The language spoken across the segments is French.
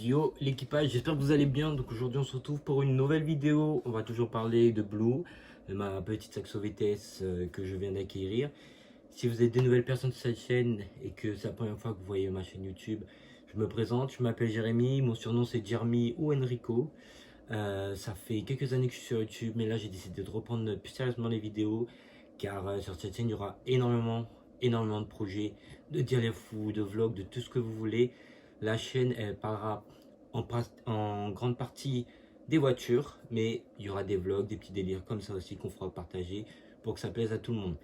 Yo l'équipage, j'espère que vous allez bien. Donc aujourd'hui on se retrouve pour une nouvelle vidéo. On va toujours parler de Blue, de ma petite Saxo VTS que je viens d'acquérir. Si vous êtes des nouvelles personnes sur cette chaîne et que c'est la première fois que vous voyez ma chaîne YouTube, je me présente, je m'appelle Jérémy, mon surnom c'est Jeremy ou Enrico. Ça fait quelques années que je suis sur YouTube, mais là j'ai décidé de reprendre plus sérieusement les vidéos car sur cette chaîne il y aura énormément de projets, de dialogues fous, de vlogs, de tout ce que vous voulez. La chaîne elle parlera en grande partie des voitures, mais il y aura des vlogs, des petits délires comme ça aussi qu'on fera partager pour que ça plaise à tout le monde.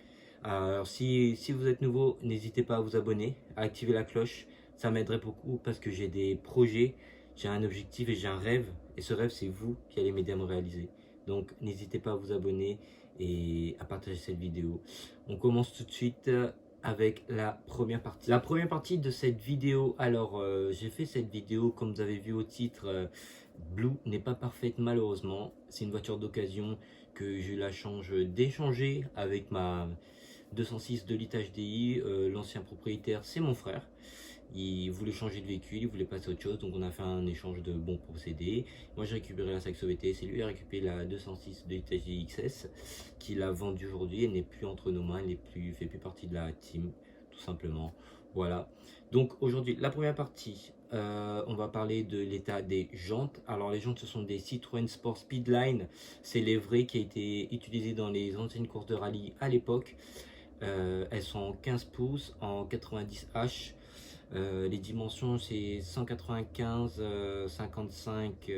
Alors si vous êtes nouveau, n'hésitez pas à vous abonner, à activer la cloche, ça m'aiderait beaucoup parce que j'ai des projets, j'ai un objectif et j'ai un rêve, et ce rêve c'est vous qui allez m'aider à me réaliser. Donc n'hésitez pas à vous abonner et à partager cette vidéo. On commence tout de suite avec la première partie. La première partie de cette vidéo, alors j'ai fait cette vidéo comme vous avez vu au titre, Blue n'est pas parfaite malheureusement. C'est une voiture d'occasion que j'ai eu la chance d'échanger avec ma 206 de litre HDI. L'ancien propriétaire c'est mon frère. Il voulait changer de véhicule, il voulait passer à autre chose, donc on a fait un échange de bons procédés. Moi j'ai récupéré la Saxo VTS et lui a récupéré la 206 de HDI XS qu'il a vendue aujourd'hui. Elle n'est plus entre nos mains, elle fait plus partie de la team, tout simplement. Voilà. Donc aujourd'hui, la première partie, on va parler de l'état des jantes. Alors les jantes, ce sont des Citroën Sport Speedline. C'est les vraies qui a été utilisées dans les anciennes courses de rallye à l'époque. Elles sont en 15 pouces, en 90H. Les dimensions c'est 195 55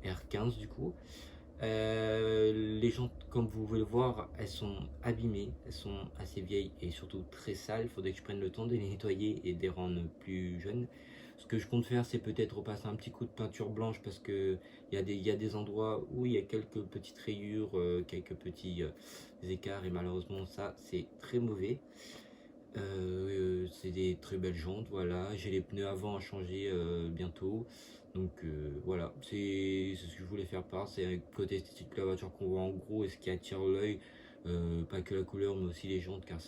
R15 du coup. Les jantes comme vous pouvez le voir, elles sont abîmées, elles sont assez vieilles et surtout très sales. Il faudrait que je prenne le temps de les nettoyer et de les rendre plus jeunes. Ce que je compte faire, c'est peut-être repasser un petit coup de peinture blanche parce que il y a des endroits où il y a quelques petites rayures, quelques petits écarts, et malheureusement ça c'est très mauvais. C'est des très belles jantes, voilà. J'ai les pneus avant à changer bientôt. Donc voilà, c'est ce que je voulais faire part. C'est un côté esthétique de la voiture qu'on voit en gros et ce qui attire l'œil. Pas que la couleur, mais aussi les jantes, car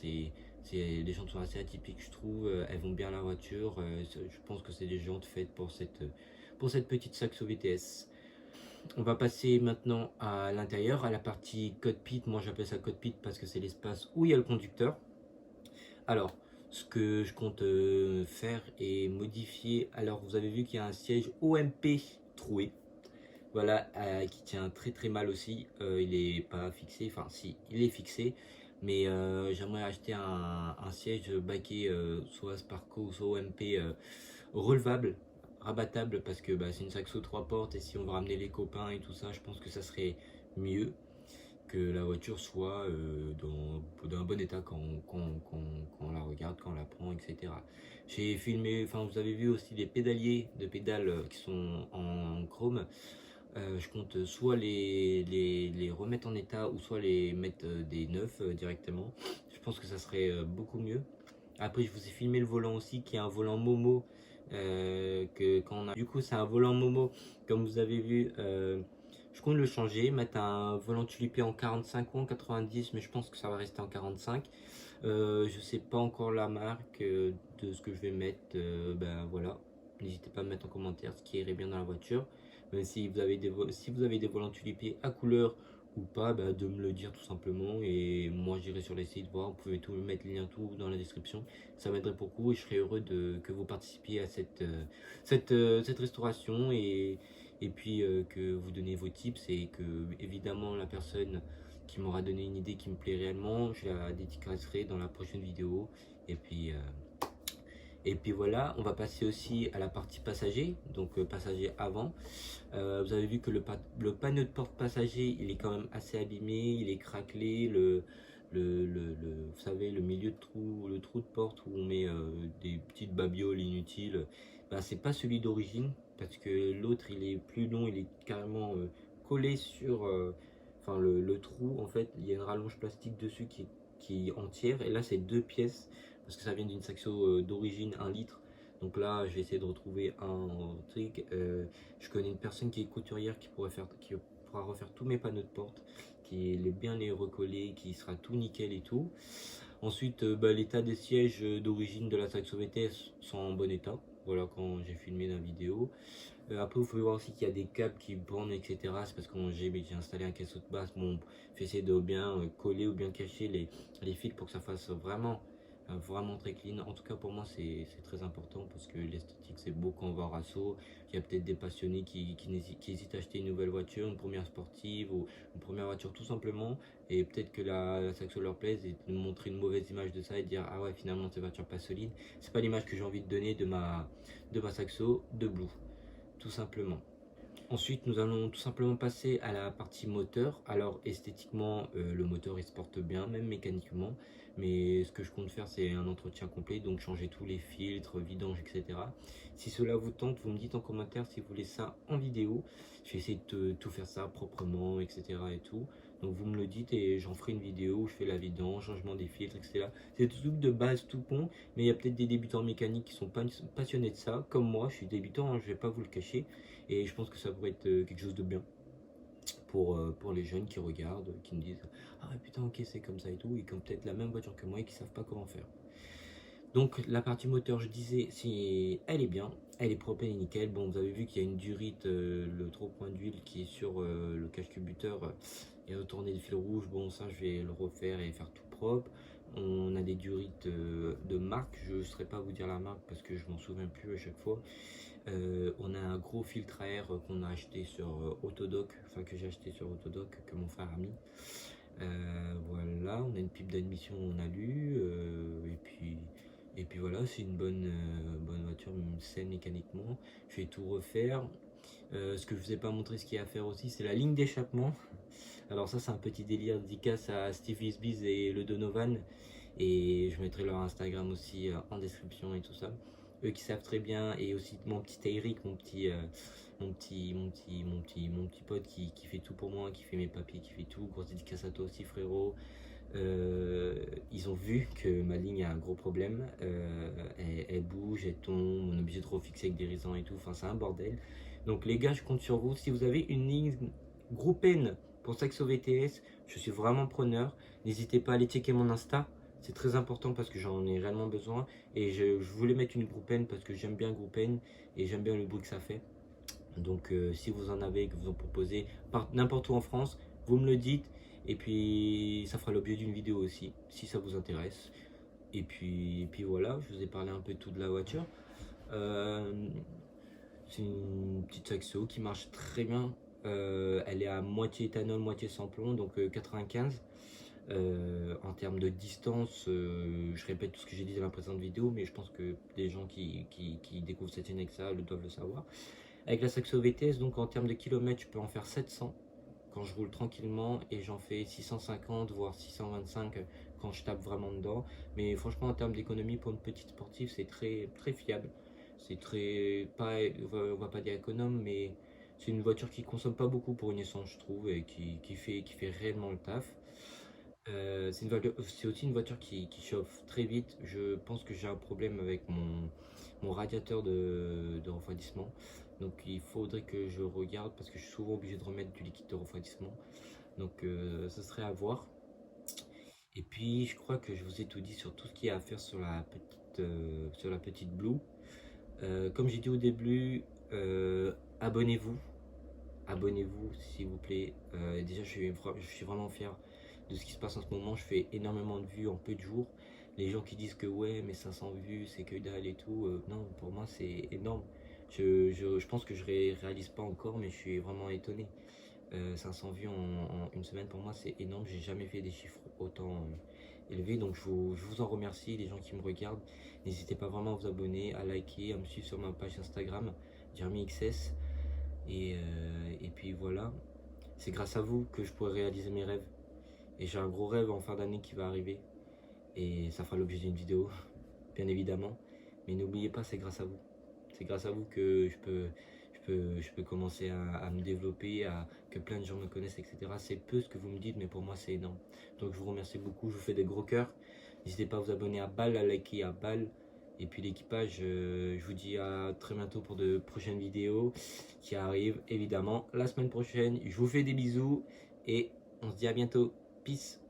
les jantes sont assez atypiques, je trouve. Elles vont bien à la voiture. Je pense que c'est des jantes faites pour cette petite Saxo VTS. On va passer maintenant à l'intérieur, à la partie cockpit. Moi j'appelle ça cockpit parce que c'est l'espace où il y a le conducteur. Alors, ce que je compte faire et modifier, alors vous avez vu qu'il y a un siège OMP troué, voilà, qui tient très mal aussi. Il est pas fixé, enfin si, il est fixé, mais j'aimerais acheter un siège baquet, soit Sparco, soit OMP, relevable, rabattable, parce que bah, c'est une Saxo 3 portes et si on veut ramener les copains et tout ça, je pense que ça serait mieux que la voiture soit dans un bon état quand on la regarde, quand on la prend, etc. J'ai filmé, enfin vous avez vu aussi les pédaliers de pédales qui sont en chrome. Je compte soit les remettre en état ou soit les mettre des neufs directement. Je pense que ça serait beaucoup mieux. Après je vous ai filmé le volant aussi qui est un volant Momo. Que quand on a... Du coup c'est un volant Momo comme vous avez vu. Je compte le changer, mettre un volant tulipé en 45 ou en 90, mais je pense que ça va rester en 45. Je sais pas encore la marque de ce que je vais mettre. Ben voilà, n'hésitez pas à me mettre en commentaire ce qui irait bien dans la voiture. Même si vous avez si vous avez des volants tulipés à couleur ou pas, ben, de me le dire tout simplement. Et moi j'irai sur les sites voir. Vous pouvez tout mettre les liens tout dans la description. Ça m'aiderait beaucoup et je serais heureux que vous participiez à cette restauration. Et puis que vous donnez vos tips et que évidemment la personne qui m'aura donné une idée qui me plaît réellement, je la dédicacerai dans la prochaine vidéo. Et puis, euh, et puis voilà, on va passer aussi à la partie passager, donc passager avant. Vous avez vu que le panneau de porte passager, il est quand même assez abîmé, il est craquelé. Vous savez, le milieu de trou, le trou de porte où on met des petites babioles inutiles, bah, c'est pas celui d'origine parce que l'autre il est plus long, il est carrément collé sur enfin le trou. En fait il y a une rallonge plastique dessus qui est entière, et là c'est deux pièces parce que ça vient d'une Saxo d'origine 1 litre. Donc là je vais essayer de retrouver un truc. Je connais une personne qui est couturière qui pourra refaire tous mes panneaux de porte, qui est bien les recoller, qui sera tout nickel et tout. Ensuite, bah, l'état des sièges d'origine de la Saxo VTS sont en bon état. voilà, quand j'ai filmé la vidéo. Après, vous pouvez voir aussi qu'il y a des câbles qui bornent, etc. C'est parce que j'ai installé un caisseau de base. Bon, je vais essayer de bien coller ou bien cacher les fils pour que ça fasse vraiment très clean. En tout cas, pour moi, c'est très important parce que l'esthétique, c'est beau quand on va en rasso. Il y a peut-être des passionnés qui hésitent à acheter une nouvelle voiture, une première sportive ou une première voiture tout simplement. Et peut-être que la Saxo leur plaise et de montrer une mauvaise image de ça et de dire ah ouais, finalement, cette voiture pas solide. C'est pas l'image que j'ai envie de donner de ma Saxo de Blue tout simplement. Ensuite, nous allons tout simplement passer à la partie moteur. Alors, esthétiquement, le moteur il se porte bien, même mécaniquement. Mais ce que je compte faire, c'est un entretien complet, donc changer tous les filtres, vidange, etc. Si cela vous tente, vous me dites en commentaire si vous voulez ça en vidéo. Je vais essayer de tout faire ça proprement, etc. et tout. Donc vous me le dites et j'en ferai une vidéo où je fais la vidange, changement des filtres, etc. C'est tout de base, tout con, mais il y a peut-être des débutants mécaniques qui sont passionnés de ça. Comme moi, je suis débutant, hein, je vais pas vous le cacher. Et je pense que ça pourrait être quelque chose de bien pour les jeunes qui regardent, qui me disent ah putain ok c'est comme ça et tout, et qui ont peut-être la même voiture que moi et qui savent pas comment faire. Donc la partie moteur, je disais, si elle est bien, elle est propre, elle est nickel. Bon, vous avez vu qu'il y a une durite, le trop-point d'huile qui est sur le cache-cubuteur et retourner le fil rouge. Bon, ça je vais le refaire et faire tout propre. On a des durites de marque, je ne saurais pas vous dire la marque parce que je m'en souviens plus à chaque fois. On a un gros filtre à air qu'on a acheté sur Autodoc, enfin que j'ai acheté sur Autodoc, que mon frère a mis. Voilà, on a une pipe d'admission en alu, et puis voilà, c'est une bonne voiture, même saine mécaniquement. Je vais tout refaire. Ce que je vous ai pas montré, ce qu'il y a à faire aussi, c'est la ligne d'échappement. Alors ça, c'est un petit délire dédicace à Steve Isbiz et le Donovan. Et je mettrai leur Instagram aussi en description et tout ça. Eux qui savent très bien, et aussi mon petit Eric, mon petit pote qui fait tout pour moi, qui fait mes papiers, qui fait tout. Grosse dédicace à toi aussi frérot. Ils ont vu que ma ligne a un gros problème, elle bouge, elle tombe, on est obligé de refixer avec des raisins et tout, enfin c'est un bordel. Donc les gars, je compte sur vous. Si vous avez une ligne groupe N pour Saxo VTS, je suis vraiment preneur. N'hésitez pas à aller checker mon Insta, c'est très important parce que j'en ai réellement besoin. Et je voulais mettre une groupe N parce que j'aime bien groupe N et j'aime bien le bruit que ça fait. Donc si vous en avez, que vous en proposez n'importe où en France, vous me le dites. Et puis ça fera l'objet d'une vidéo aussi, si ça vous intéresse. Et puis voilà, je vous ai parlé un peu de tout de la voiture. C'est une petite Saxo qui marche très bien. Elle est à moitié éthanol, moitié sans plomb, donc 95. En termes de distance, je répète tout ce que j'ai dit dans la précédente vidéo, mais je pense que des gens qui découvrent cette chaîne avec ça doivent le savoir. Avec la Saxo VTS, donc en termes de kilomètres, je peux en faire 700 quand je roule tranquillement et j'en fais 650 voire 625 quand je tape vraiment dedans. Mais franchement, en termes d'économie pour une petite sportive, c'est très fiable. C'est pas, on va pas dire économe, mais c'est une voiture qui consomme pas beaucoup pour une essence, je trouve, et qui fait réellement le taf. C'est aussi une voiture qui chauffe très vite. Je pense que j'ai un problème avec mon radiateur de refroidissement. Donc il faudrait que je regarde parce que je suis souvent obligé de remettre du liquide de refroidissement. Donc ce serait à voir. Et puis je crois que je vous ai tout dit sur tout ce qu'il y a à faire sur la petite Blue. Comme j'ai dit au début, abonnez-vous. Abonnez-vous s'il vous plaît. Déjà je suis vraiment fier de ce qui se passe en ce moment. Je fais énormément de vues en peu de jours. Les gens qui disent que ouais mais 500 vues c'est que dalle et tout, non pour moi c'est énorme. Je pense que je réalise pas encore, mais je suis vraiment étonné. 500 vues en une semaine pour moi c'est énorme. J'ai jamais fait des chiffres autant élevés, donc je vous en remercie les gens qui me regardent. N'hésitez pas vraiment à vous abonner, à liker, à me suivre sur ma page Instagram JeremyXS. Et puis voilà, c'est grâce à vous que je pourrai réaliser mes rêves. Et j'ai un gros rêve en fin d'année qui va arriver. Et ça fera l'objet d'une vidéo, bien évidemment. Mais n'oubliez pas, c'est grâce à vous. C'est grâce à vous que je peux commencer à me développer, que plein de gens me connaissent, etc. C'est peu ce que vous me dites, mais pour moi c'est énorme. Donc je vous remercie beaucoup, je vous fais des gros cœurs. N'hésitez pas à vous abonner à balle, à liker à balle. Et puis l'équipage, je vous dis à très bientôt pour de prochaines vidéos qui arrivent évidemment la semaine prochaine. Je vous fais des bisous et on se dit à bientôt. Peace.